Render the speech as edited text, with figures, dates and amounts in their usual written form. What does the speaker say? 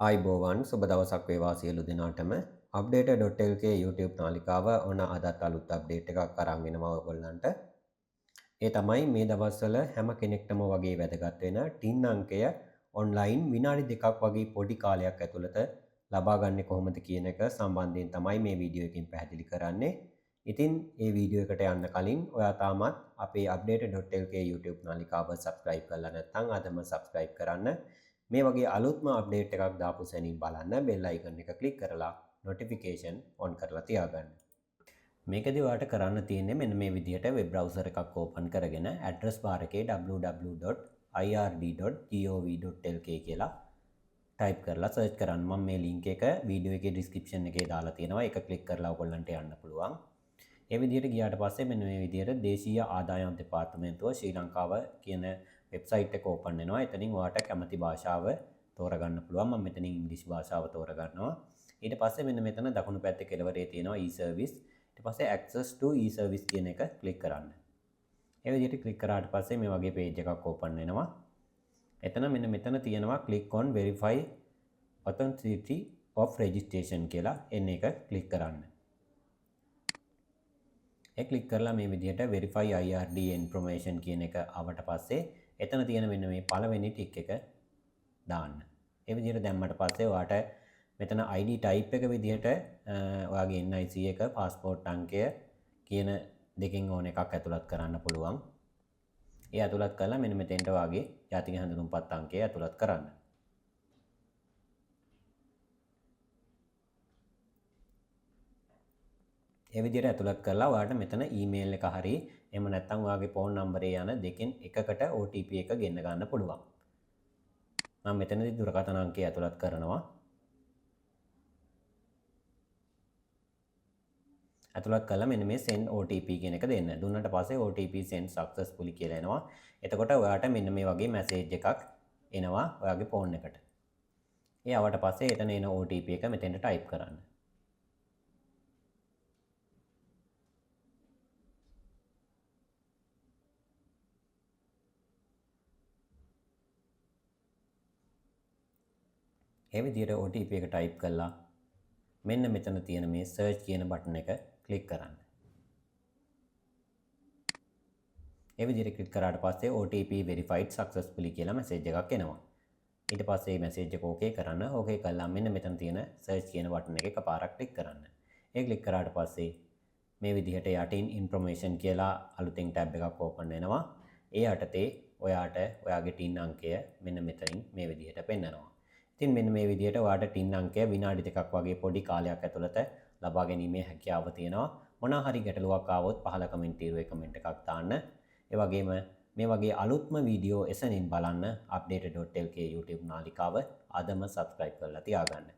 ආයිබෝවන් සුබ දවසක් වේවා සියලු දෙනාටම update.lk YouTube නාලිකාව ඔන්න අදත් අලුත් අප්ඩේට් එකක් අරන් එනවා ඔයගොල්ලන්ට. ඒ තමයි මේ දවස්වල හැම කෙනෙක්ටම වගේ වැදගත් වෙන ටින් අංකය ඔන්ලයින් විනාඩි 2ක් වගේ පොඩි කාලයක් ඇතුළත ලබා ගන්න කොහොමද කියන එක සම්බන්ධයෙන් තමයි මේ වීඩියෝ එකකින් පැහැදිලි කරන්නේ. ඉතින් මේ වීඩියෝ එකට යන්න කලින් ඔයා තාමත් අපේ update.lk YouTube නාලිකාව subscribe කරලා නැත්නම් අදම subscribe කරන්න. මේ වගේ අලුත්ම අප්ඩේට් එකක් දාපු සැනින් බලන්න බෙල් අයිකන් එක ක්ලික් කරලා නොටිෆිකේෂන් ඔන් කරලා තියාගන්න. මේකදී ඔයාලට කරන්න තියෙන්නේ මෙන්න මේ විදිහට වෙබ් බ්‍රවුසර් එකක් ඕපන් කරගෙන ඇඩ්‍රස් බාර් එකේ www.ird.gov.lk කියලා ටයිප් කරලා සර්ච් කරන්න. මම මේ ලින්ක් එක වීඩියෝ එකේ ඩිස්ක්‍රිප්ෂන් එකේ දාලා තියෙනවා. ඒක ක්ලික් කරලා ඔයගොල්ලන්ට යන්න පුළුවන්. ඒ විදිහට ගියාට පස්සේ මෙන්න මේ විදිහට දේශීය ආදායම් දෙපාර්තමේන්තුව ශ්‍රී ලංකාව කියන වෙබ්සයිට් එක ඕපන් වෙනවා. එතනින් ඔයාලට කැමති භාෂාව තෝරගන්න පුළුවන්. මම මෙතනින් ඉංග්‍රීසි භාෂාව තෝරගන්නවා. ඊට පස්සේ මෙන්න මෙතන දකුණු පැත්තේ කෙළවරේ තියෙනවා e-service. ඊට පස්සේ access to e-service කියන එක ක්ලික් කරන්න. ඒ විදිහට ක්ලික් කරාට පස්සේ මේ වගේ page එකක් ඕපන් වෙනවා. එතන මෙන්න මෙතන තියෙනවා click on verify authenticity of registration කියලා එන්න එක ක්ලික් කරන්න. ඒ ක්ලික් කරලා මේ විදිහට verify IRD information කියන එක ආවට පස්සේ එතන තියෙන මෙන්න මේ පළවෙනි ටික් එක දාන්න. ඒ විදිහට දැම්මට පස්සේ ඔයාට මෙතන ID type එක විදිහට ඔයාගේ NIC එක passport අංකය කියන දෙකෙන් ඕන එකක් ඇතුළත් කරන්න පුළුවන්. ඒ ඇතුළත් කරලා මෙන්න මෙතෙන්ට ඔයාගේ ජාතික හැඳුනුම්පත් අංකය ඇතුළත් කරන්න. ඒ විදිහට ඇතුළත් කරලා ඔයාලට මෙතන ඊමේල් එක හරි එහෙම නැත්නම් ඔයාගේ ෆෝන් නම්බරේ යන දෙකෙන් එකකට OTP එක ගෙන්න ගන්න පුළුවන්. මම මෙතනදී දුරකථන අංකය ඇතුළත් කරනවා. ඇතුළත් කළා මෙන්න මේ send OTP කියන එක දෙන්න. දුන්නාට පස්සේ OTP send successfully කියලා එනවා. එතකොට ඔයාට මෙන්න මේ වගේ මැසේජ් එකක් එනවා ඔයාගේ ෆෝන් එකට. ඒ ආවට පස්සේ එතන එන OTP එක මෙතෙන්ට ටයිප් කරන්න. ඒ විදිහට OTP එක ටයිප් කළා මෙන්න මෙතන තියෙන මේ search කියන බටන් එක ක්ලික් කරන්න. ඒ විදිහට ක්ලික් කරාට පස්සේ OTP verified successfully කියලා මැසේජ් එකක් එනවා. ඊට පස්සේ මේ මැසේජ් එක ඕකේ කරන්න. ඕකේ කළා මෙන්න මෙතන තියෙන search කියන බටන් එකේ එකපාරක් ක්ලික් කරන්න. ඒ ක්ලික් කරාට පස්සේ මේ විදිහට යටින් information කියලා අලුතෙන් ටැබ් එකක් ඕපන් වෙනවා. ඒ යටතේ ඔයාට ඔයාගේ ටින් අංකය මෙන්න මෙතනින් මේ විදිහට පෙන්නනවා. ඉතින් මෙන්න මේ විදිහට ඔයාට ටින් අංකය විනාඩි 2ක් වගේ පොඩි කාලයක් ඇතුළත ලබා ගැනීමේ හැකියාව තියෙනවා. මොනවා හරි ගැටලුවක් ආවොත් පහළ කමෙන්ට් තීරුවේ කමෙන්ට් එකක් දාන්න. ඒ වගේම මේ වගේ අලුත්ම වීඩියෝ එසනින් බලන්න update.lk YouTube නාලිකාව අදම subscribe කරලා තියාගන්න.